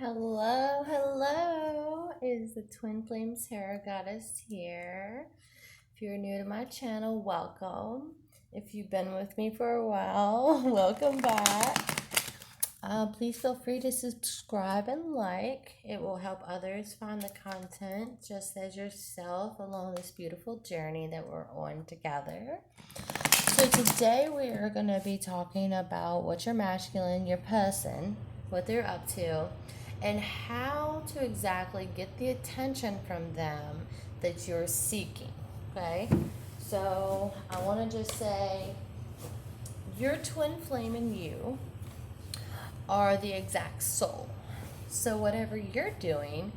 Hello, hello. It is the Twin Flames Tarot Goddess here. If you're new to my channel, welcome. If you've been with me for a while, welcome back. Please feel free to subscribe and like. It will help others find the content just as yourself along this beautiful journey that we're on together. So today we are going to be talking about what your masculine, your person, what they're up to, and how to exactly get the attention from them that you're seeking. Okay? So I want to just say your twin flame and you are the exact soul. So whatever you're doing,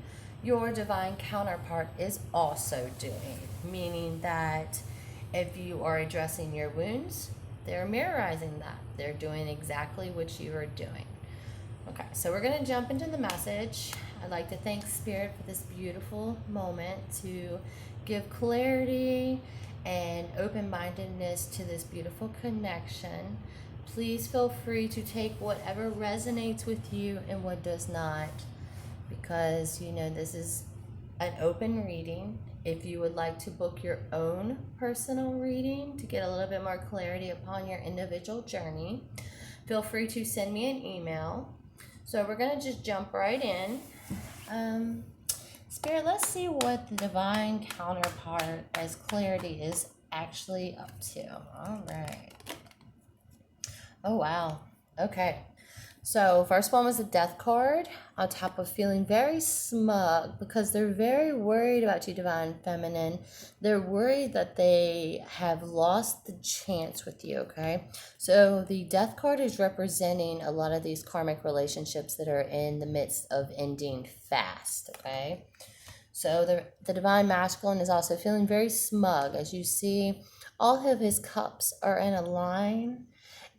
your divine counterpart is also doing, meaning that if you are addressing your wounds, they're mirrorizing that. They're doing exactly what you are doing. Okay, so we're going to jump into the message. I'd like to thank Spirit for this beautiful moment to give clarity and open-mindedness to this beautiful connection. Please feel free to take whatever resonates with you and what does not, because this is an open reading. If you would like to book your own personal reading to get a little bit more clarity upon your individual journey, feel free to send me an email. So we're going to just jump right in. Spirit, let's see what the divine counterpart as clarity is actually up to. All right. Oh, wow. Okay. So first one was the Death card on top of feeling very smug because they're very worried about you, Divine Feminine. They're worried that they have lost the chance with you, okay? So the Death card is representing a lot of these karmic relationships that are in the midst of ending fast, okay? So the Divine Masculine is also feeling very smug. As you see, all of his cups are in a line.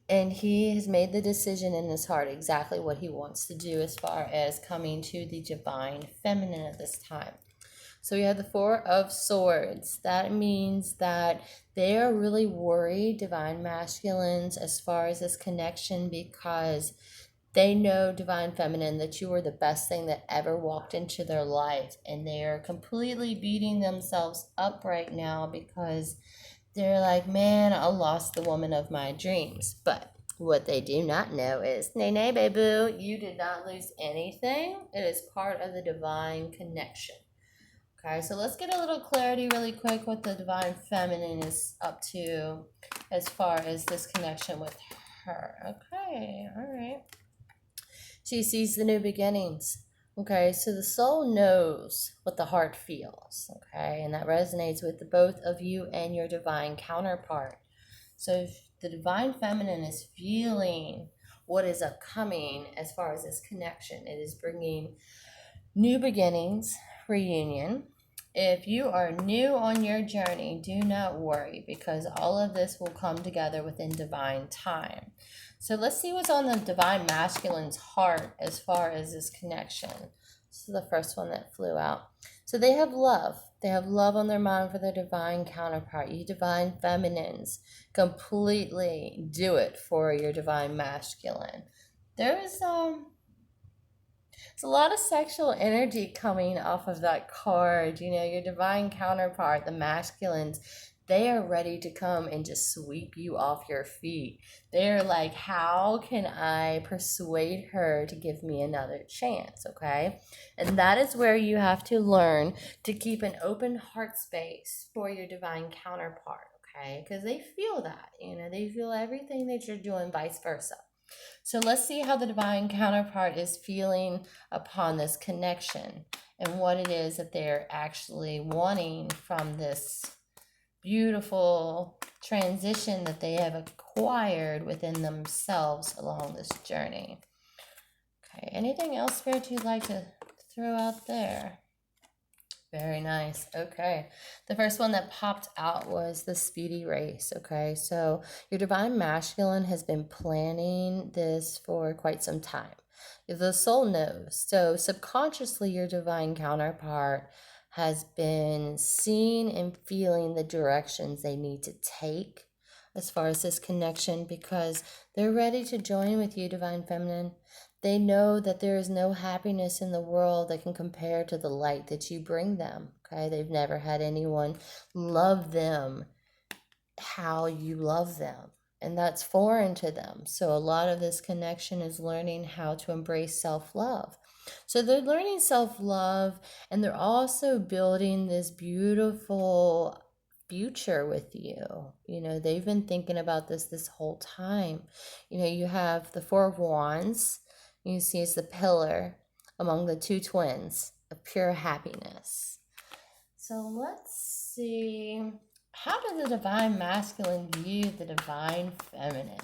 And he has made the decision in his heart exactly what he wants to do as far as coming to the divine feminine at this time. So we have the Four of Swords. That means that they are really worried, divine masculines, as far as this connection, because they know, divine feminine, that you are the best thing that ever walked into their life. And they are completely beating themselves up right now because they're like, man, I lost the woman of my dreams. But what they do not know is, nay, nay, baby, you did not lose anything. It is part of the divine connection. Okay, so let's get a little clarity really quick what the divine feminine is up to as far as this connection with her. Okay, all right. She sees the new beginnings. Okay, so the soul knows what the heart feels, okay, and that resonates with both of you and your divine counterpart. So if the divine feminine is feeling what is upcoming as far as this connection, it is bringing new beginnings, reunion. If you are new on your journey, do not worry because all of this will come together within divine time. So let's see what's on the divine masculine's heart as far as this connection. This is the first one that flew out. So they have love. They have love on their mind for their divine counterpart. You divine feminines, completely do it for your divine masculine. There's a lot of sexual energy coming off of that card. Your divine counterpart, the masculines, they are ready to come and just sweep you off your feet. They're like, how can I persuade her to give me another chance, okay? And that is where you have to learn to keep an open heart space for your divine counterpart, okay? Because they feel that, they feel everything that you're doing, vice versa. So let's see how the divine counterpart is feeling upon this connection and what it is that they're actually wanting from this beautiful transition that they have acquired within themselves along this journey. Okay, anything else, Spirit, you'd like to throw out there? Very nice. Okay. The first one that popped out was the speedy race. Okay. So your divine masculine has been planning this for quite some time. The soul knows. So subconsciously, your divine counterpart has been seeing and feeling the directions they need to take as far as this connection because they're ready to join with you, divine feminine. They know that there is no happiness in the world that can compare to the light that you bring them. Okay, they've never had anyone love them how you love them, and that's foreign to them. So a lot of this connection is learning how to embrace self-love. So they're learning self-love, and they're also building this beautiful future with you. You know, they've been thinking about this whole time. You know, you have the Four of Wands. You see it's the pillar among the two twins of pure happiness. So let's see. How does the divine masculine view the divine feminine?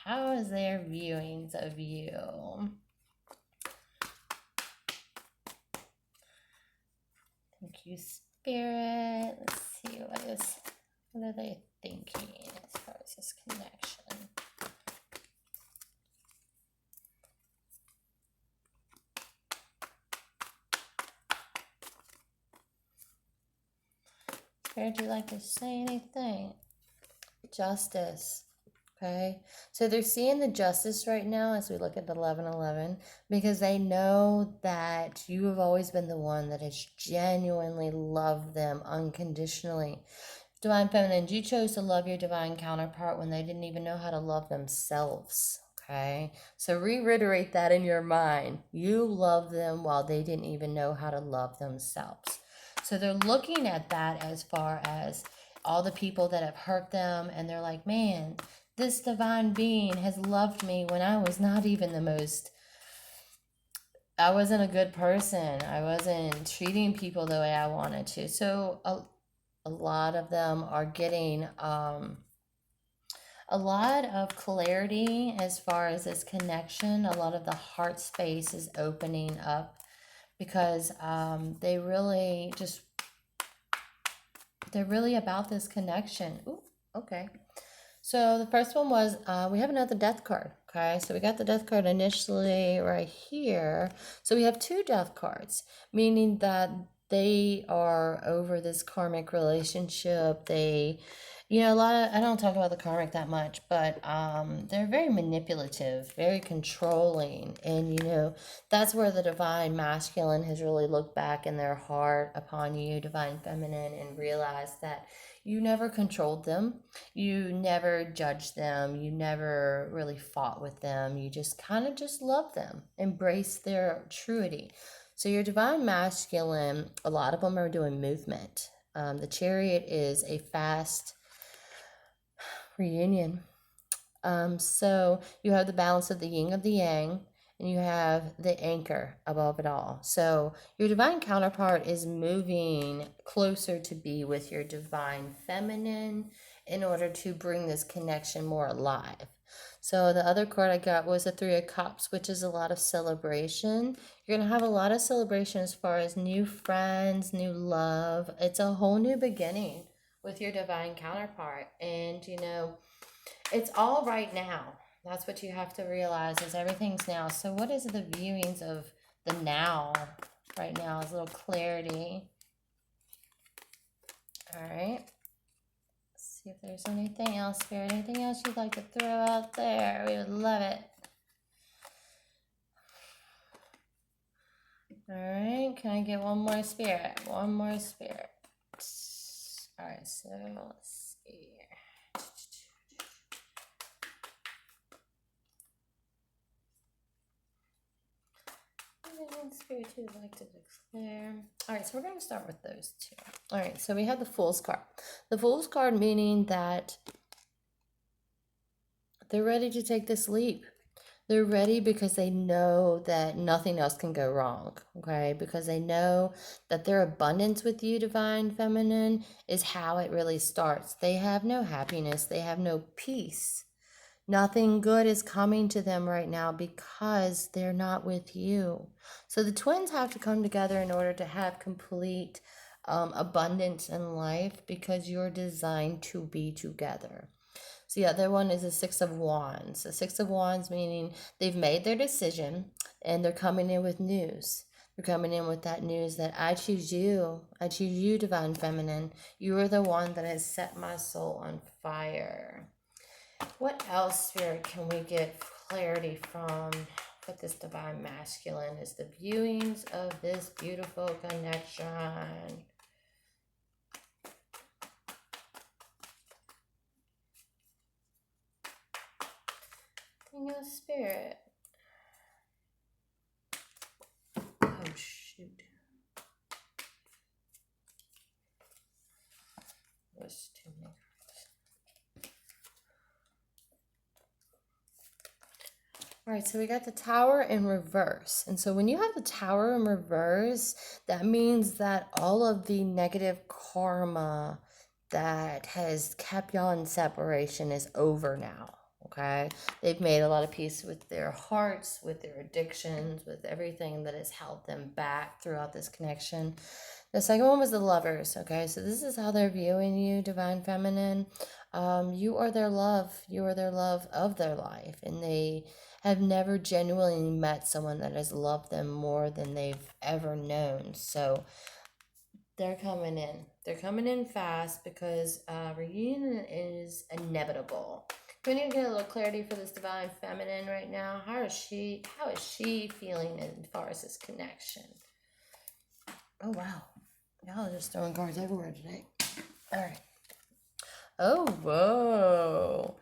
How is their viewings of you? Thank you, Spirit. Let's see what are they thinking as far as this connection? Spirit, do you like to say anything? Justice. Okay, so they're seeing the justice right now as we look at the 1111, because they know that you have always been the one that has genuinely loved them unconditionally. Divine Feminine, you chose to love your divine counterpart when they didn't even know how to love themselves. Okay, so reiterate that in your mind. You love them while they didn't even know how to love themselves. So they're looking at that as far as all the people that have hurt them, and they're like, man, this divine being has loved me when I was not even I wasn't a good person. I wasn't treating people the way I wanted to. So a lot of them are getting a lot of clarity as far as this connection. A lot of the heart space is opening up, because they're really about this connection. Ooh, okay. So the first one was, we have another death card. Okay, so we got the death card initially right here. So we have two death cards, meaning that they are over this karmic relationship. They, you know, I don't talk about the karmic that much, but they're very manipulative, very controlling. And, you know, that's where the divine masculine has really looked back in their heart upon you, divine feminine, and realized that you never controlled them. You never judged them. You never really fought with them. You just kind of just loved them, embraced their truity. So your divine masculine, a lot of them are doing movement. The Chariot is a fast reunion. So you have the balance of the yin of the yang, and you have the anchor above it all. So your divine counterpart is moving closer to be with your divine feminine in order to bring this connection more alive. So the other card I got was the Three of Cups, which is a lot of celebration. You're going to have a lot of celebration as far as new friends, new love. It's a whole new beginning with your divine counterpart. And, you know, it's all right now. That's what you have to realize, is everything's now. So what is the viewings of the now right now? Is a little clarity. All right. Let's see if there's anything else, Spirit. Anything else you'd like to throw out there? We would love it. All right. Can I get one more, Spirit? One more, Spirit. All right. So let's see. Spirit would like to declare. All right, so we're going to start with those two. All right, so we have the Fool's card. The Fool's card meaning that they're ready to take this leap. They're ready because they know that nothing else can go wrong, okay? Because they know that their abundance with you, divine feminine, is how it really starts. They have no happiness. They have no peace. Nothing good is coming to them right now because they're not with you. So the twins have to come together in order to have complete abundance in life, because you're designed to be together. So the other one is the Six of Wands. The Six of Wands meaning they've made their decision and they're coming in with news. They're coming in with that news that I choose you. I choose you, divine feminine. You are the one that has set my soul on fire. What else, Spirit, can we get clarity from with this divine masculine is the viewings of this beautiful connection. King of Spirit. Oh, shoot. There's too many cards. All right, so we got the Tower in reverse. And so when you have the Tower in reverse, that means that all of the negative karma that has kept y'all in separation is over now. Okay, they've made a lot of peace with their hearts, with their addictions, with everything that has held them back throughout this connection. The second one was the Lovers. Okay, so this is how they're viewing you, Divine Feminine. You are their love. You are their love of their life, and they have never genuinely met someone that has loved them more than they've ever known. So they're coming in. They're coming in fast because reunion is inevitable. We need to get a little clarity for this Divine Feminine right now. How is she feeling as far as this connection? Oh, wow. Y'all are just throwing cards everywhere today. All right. Oh, whoa.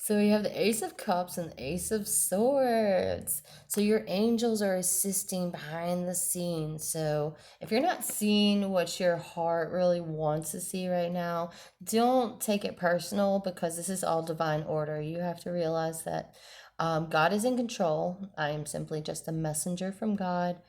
So we have the Ace of Cups and the Ace of Swords. So your angels are assisting behind the scenes. So if you're not seeing what your heart really wants to see right now, don't take it personal because this is all divine order. You have to realize that God is in control. I am simply just a messenger from God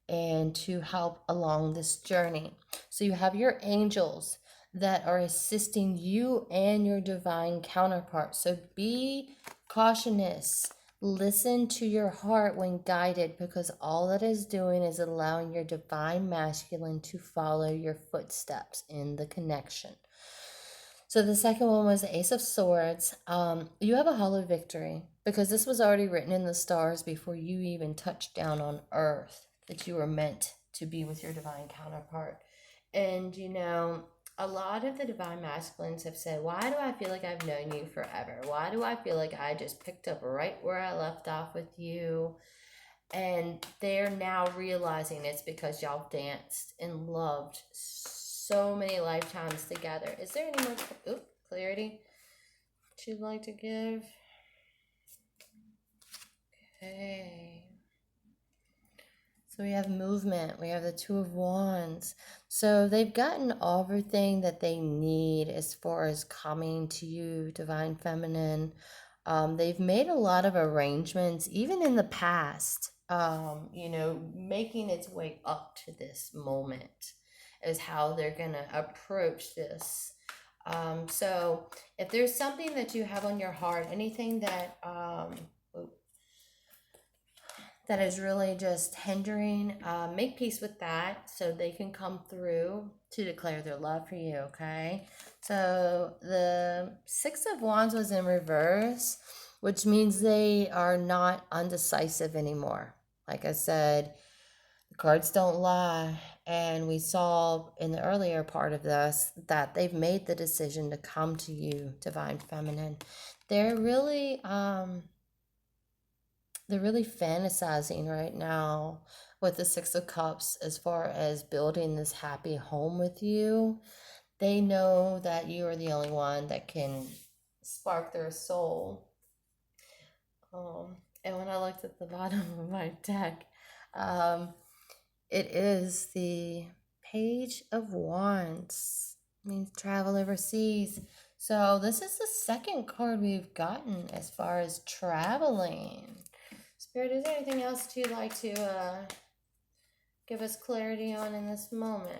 and to help along this journey. So you have your angels that are assisting you and your divine counterpart. So be cautious. Listen to your heart when guided, because all that is doing is allowing your divine masculine to follow your footsteps in the connection. So the second one was the Ace of Swords. You have a hollow victory because this was already written in the stars before you even touched down on earth, that you were meant to be with your divine counterpart. And you know, a lot of the divine masculines have said, why do I feel like I've known you forever? Why do I feel like I just picked up right where I left off with you? And they're now realizing it's because y'all danced and loved so many lifetimes together. Is there any more clarity that you'd like to give? Okay. So we have movement. We have the Two of Wands. So they've gotten everything that they need as far as coming to you, Divine Feminine. They've made a lot of arrangements, even in the past, making its way up to this moment is how they're going to approach this. So if there's something that you have on your heart, anything that that is really just hindering, make peace with that so they can come through to declare their love for you, okay? So the Six of Wands was in reverse, which means they are not undecisive anymore. Like I said, the cards don't lie. And we saw in the earlier part of this that they've made the decision to come to you, Divine Feminine. They're really fantasizing right now with the Six of Cups as far as building this happy home with you. They know that you are the only one that can spark their soul. And when I looked at the bottom of my deck, it is the Page of Wands. It means travel overseas. So this is the second card we've gotten as far as traveling. Spirit, is there anything else you'd like to give us clarity on in this moment?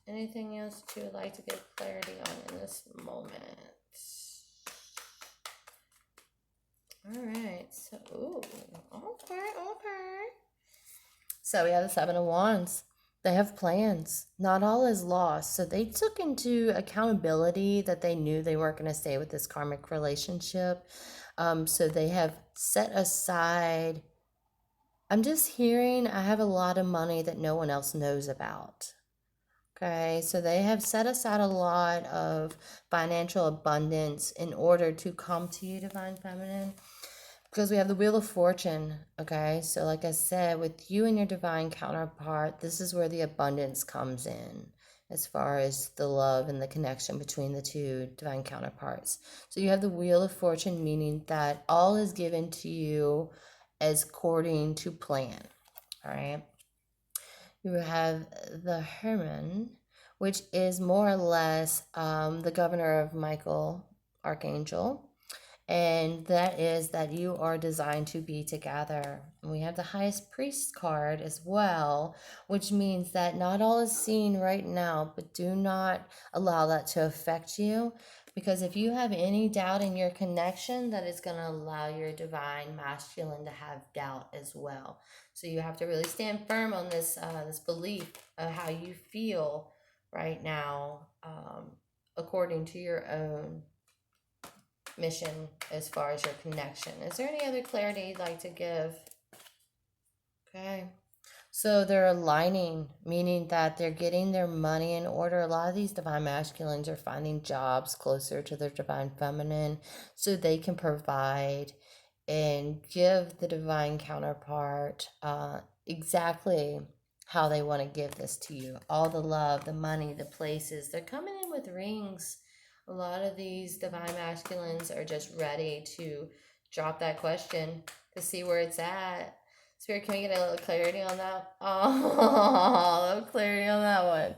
Anything else you would like to give clarity on in this moment? All right. So, okay. So we have the Seven of Wands. They have plans. Not all is lost. So they took into accountability that they knew they weren't going to stay with this karmic relationship. So they have set aside, I'm just hearing, I have a lot of money that no one else knows about. Okay, so they have set aside a lot of financial abundance in order to come to you, Divine Feminine. because we have the Wheel of Fortune. Okay, so like I said, with you and your divine counterpart, this is where the abundance comes in as far as the love and the connection between the two divine counterparts. So you have the Wheel of Fortune, meaning that all is given to you as according to plan. All right. You have the Herman, which is more or less the governor of Michael, Archangel. And that is that you are designed to be together. And we have the highest priest card as well, which means that not all is seen right now, but do not allow that to affect you. Because if you have any doubt in your connection, that is going to allow your divine masculine to have doubt as well. So you have to really stand firm on this belief of how you feel right now, according to your own mission as far as your connection. Is there any other clarity you'd like to give? Okay. So they're aligning, meaning that they're getting their money in order. A lot of these divine masculines are finding jobs closer to their divine feminine so they can provide and give the divine counterpart exactly how they want to give this to you. All the love, the money, the places. They're coming in with rings. A lot of these divine masculines are just ready to drop that question to see where it's at. Spirit, can we get a little clarity on that? Oh, a little clarity on that one.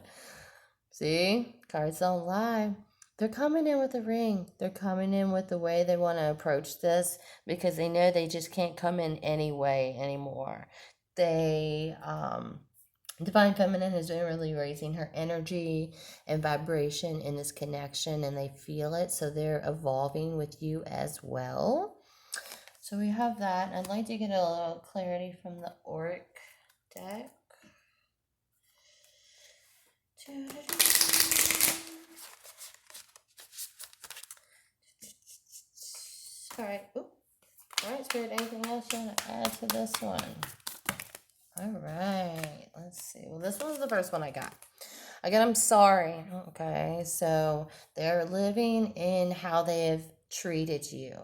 See? Cards don't lie. They're coming in with a ring. They're coming in with the way they want to approach this because they know they just can't come in any way anymore. Divine Feminine has been really raising her energy and vibration in this connection, and they feel it, so they're evolving with you as well. So we have that. I'd like to get a little clarity from the Auric deck. All right. All right, Spirit, anything else you want to add to this one? All right. Let's see. Well, this one's the first one I got. I'm sorry. Okay. So they're living in how they have treated you,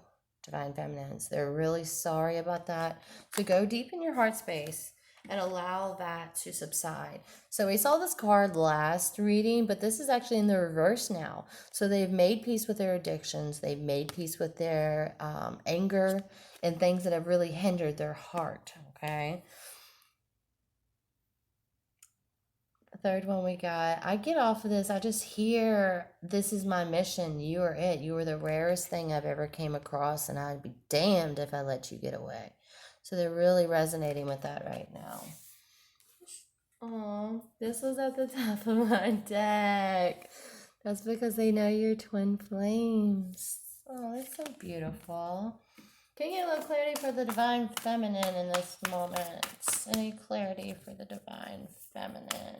divine feminines. They're really sorry about that. So go deep in your heart space and allow that to subside. So we saw this card last reading, but this is actually in the reverse now. So they've made peace with their addictions. They've made peace with their anger and things that have really hindered their heart. Okay. Third one we got, I get off of this, I just hear, this is my mission, you are it, you are the rarest thing I've ever came across, and I'd be damned if I let you get away. So they're really resonating with that right now. Oh, this was at the top of my deck. That's because they know you're twin flames. Oh, that's so beautiful. Can you get a little clarity for the divine feminine in this moment? Any clarity for the divine feminine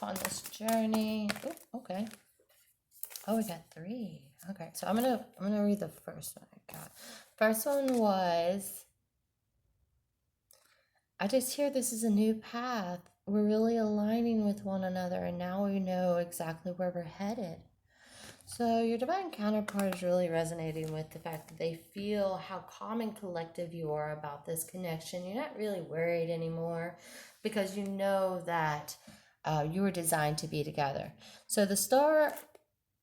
on this journey? Oh, okay. Oh, we got 3. Okay, so I'm gonna read the first one I got. First one was, I just hear this is a new path. We're really aligning with one another, and now we know exactly where we're headed. So your divine counterpart is really resonating with the fact that they feel how calm and collective you are about this connection. You're not really worried anymore because you know that you were designed to be together. So the star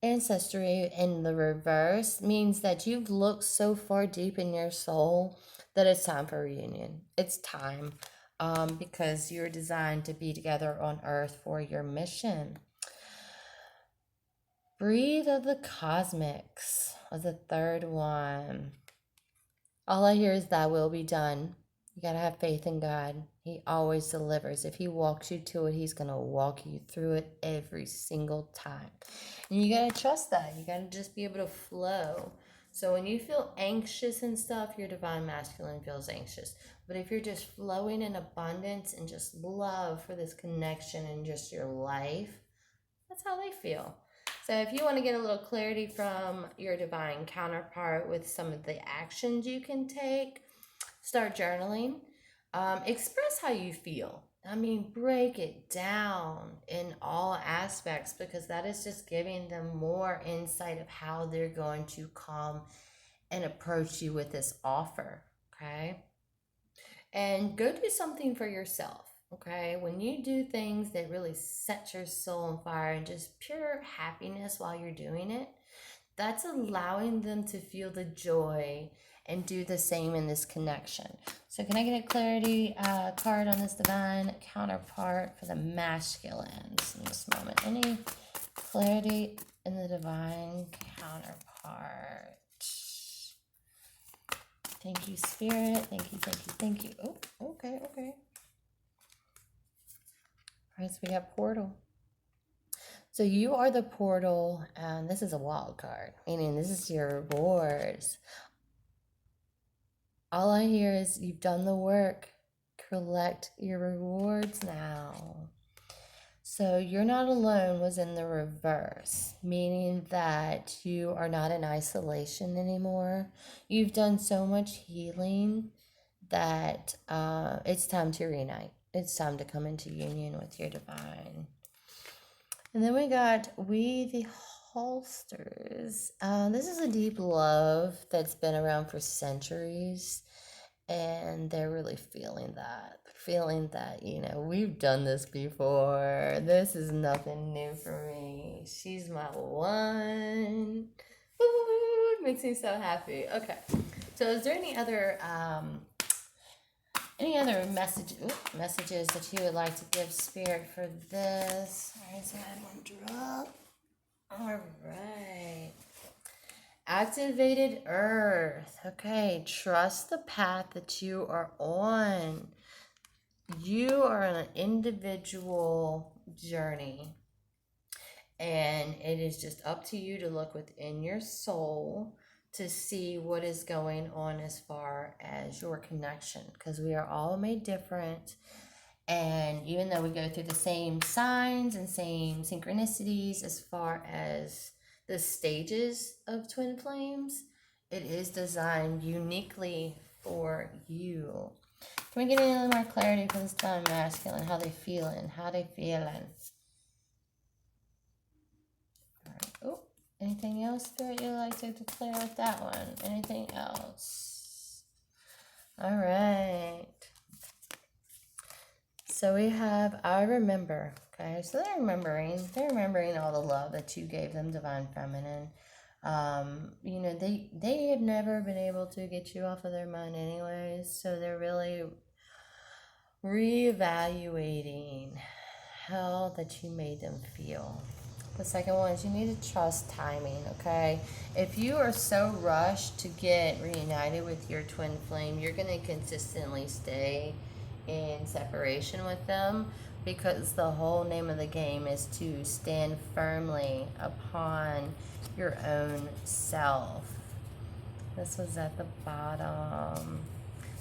ancestry in the reverse means that you've looked so far deep in your soul that it's time for a reunion. It's time because you're designed to be together on earth for your mission. Breathe of the cosmics was the third one. All I hear is thy will be done. You got to have faith in God. He always delivers. If he walks you to it, he's going to walk you through it every single time. And you got to trust that. You got to just be able to flow. So when you feel anxious and stuff, your divine masculine feels anxious. But if you're just flowing in abundance and just love for this connection and just your life, that's how they feel. So if you want to get a little clarity from your divine counterpart with some of the actions you can take, start journaling. Express how you feel. I mean, break it down in all aspects because that is just giving them more insight of how they're going to come and approach you with this offer. okay? And go do something for yourself, okay? When you do things that really set your soul on fire and just pure happiness while you're doing it, that's allowing them to feel the joy and do the same in this connection. So can I get a clarity card on this divine counterpart for the masculines in this moment? Any clarity in the divine counterpart? Thank you, Spirit. Thank you, thank you, thank you. Oh, okay, okay. All right, so we got portal. So you are the portal, and this is a wild card, meaning this is your rewards. All I hear is you've done the work. Collect your rewards now. So you're not alone was in the reverse, meaning that you are not in isolation anymore. You've done so much healing that it's time to reunite. It's time to come into union with your divine. And then we got We the Holsters. This is a deep love that's been around for centuries. And they're really feeling that. Feeling that, we've done this before. This is nothing new for me. She's my one. Ooh, it makes me so happy. Okay. So is there any other messages that you would like to give Spirit for this? All right, so I had one drop. All right. Activated Earth. Okay, trust the path that you are on. You are on an individual journey, and it is just up to you to look within your soul to see what is going on as far as your connection, because we are all made different. And even though we go through the same signs and same synchronicities as far as the stages of twin flames, it is designed uniquely for you. Can we get any more clarity for this time masculine? How they feeling? How they feeling? All right. Oh, anything else, Spirit, you'd like to declare with that one? Anything else? All right. So we have I remember. Okay, so they're remembering all the love that you gave them, Divine Feminine. They have never been able to get you off of their mind anyways, so they're really reevaluating how that you made them feel. The second one is you need to trust timing, okay? If you are so rushed to get reunited with your twin flame, you're going to consistently stay in separation with them, because the whole name of the game is to stand firmly upon your own self. This was at the bottom.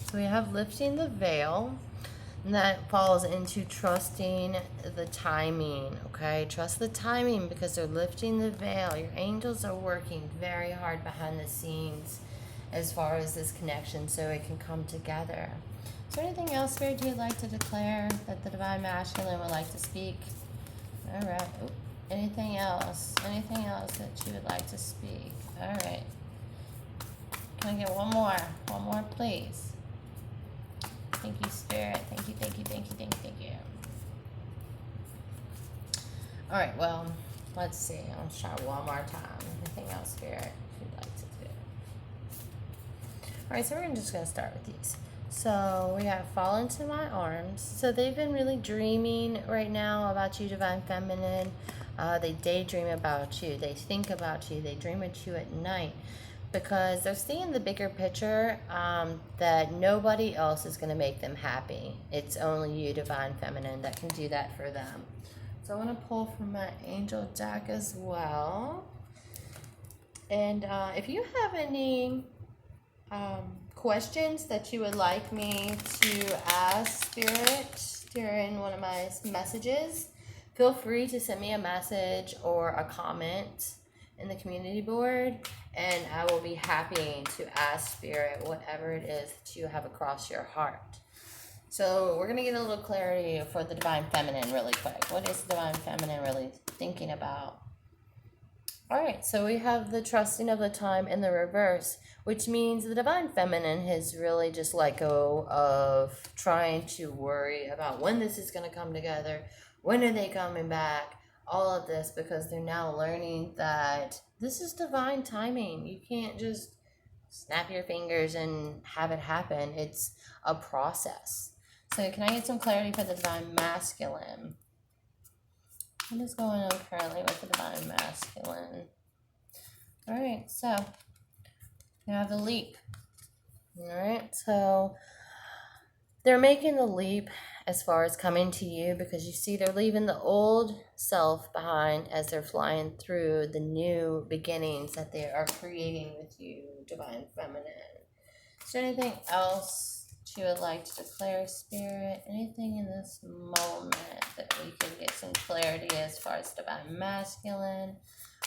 So we have lifting the veil, and that falls into trusting the timing, okay? Trust the timing, because they're lifting the veil. Your angels are working very hard behind the scenes as far as this connection so it can come together. Is there anything else, Spirit, you'd like to declare that the Divine Masculine would like to speak? All right. Ooh. Anything else? Anything else that you would like to speak? All right. Can I get one more? One more, please. Thank you, Spirit. Thank you, thank you, thank you, thank you, thank you. All right, well, let's see. I'll try one more time. Anything else, Spirit, you'd like to do? All right, so we're just going to start with these. So we have Fall Into My Arms. So they've been really dreaming right now about you, Divine Feminine. They daydream about you. They think about you. They dream about you at night, because they're seeing the bigger picture, that nobody else is going to make them happy. It's only you, Divine Feminine, that can do that for them. So I want to pull from my angel deck as well. And if you have any questions that you would like me to ask Spirit during one of my messages, feel free to send me a message or a comment in the community board, and I will be happy to ask Spirit whatever it is that you have across your heart. So we're going to get a little clarity for the Divine Feminine really quick. What is the Divine Feminine really thinking about? All right, so we have the trusting of the time in the reverse, which means the divine feminine has really just let go of trying to worry about when this is going to come together, when are they coming back, all of this, because they're now learning that this is divine timing. You can't just snap your fingers and have it happen. It's a process. So, can I get some clarity for the divine masculine? What is going on currently with the divine masculine? All right, so you have the leap. All right, so they're making the leap as far as coming to you because you see they're leaving the old self behind as they're flying through the new beginnings that they are creating with you, divine feminine. Is there anything else that you would like to declare, Spirit? Anything in this moment that we can get some clarity as far as divine masculine?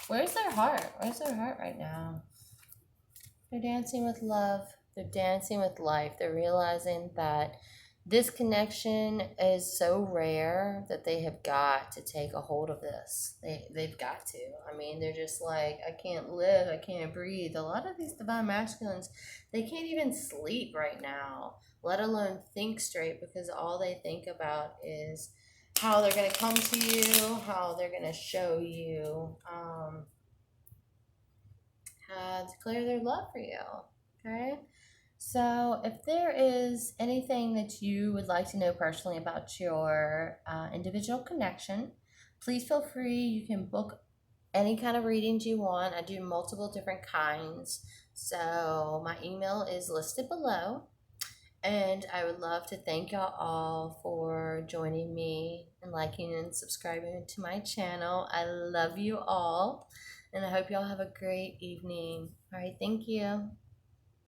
Where's their heart? Where's their heart right now? They're dancing with love. They're dancing with life. They're realizing that this connection is so rare that they have got to take a hold of this. They've got to. I mean, they're just like, I can't live, I can't breathe. A lot of these divine masculines, they can't even sleep right now, let alone think straight, because all they think about is how they're going to come to you, how they're going to show you how to declare their love for you. Okay? So, if there is anything that you would like to know personally about your individual connection, please feel free. You can book any kind of readings you want. I do multiple different kinds. So, my email is listed below. And I would love to thank y'all all for joining me and liking and subscribing to my channel. I love you all. And I hope y'all have a great evening. All right, thank you.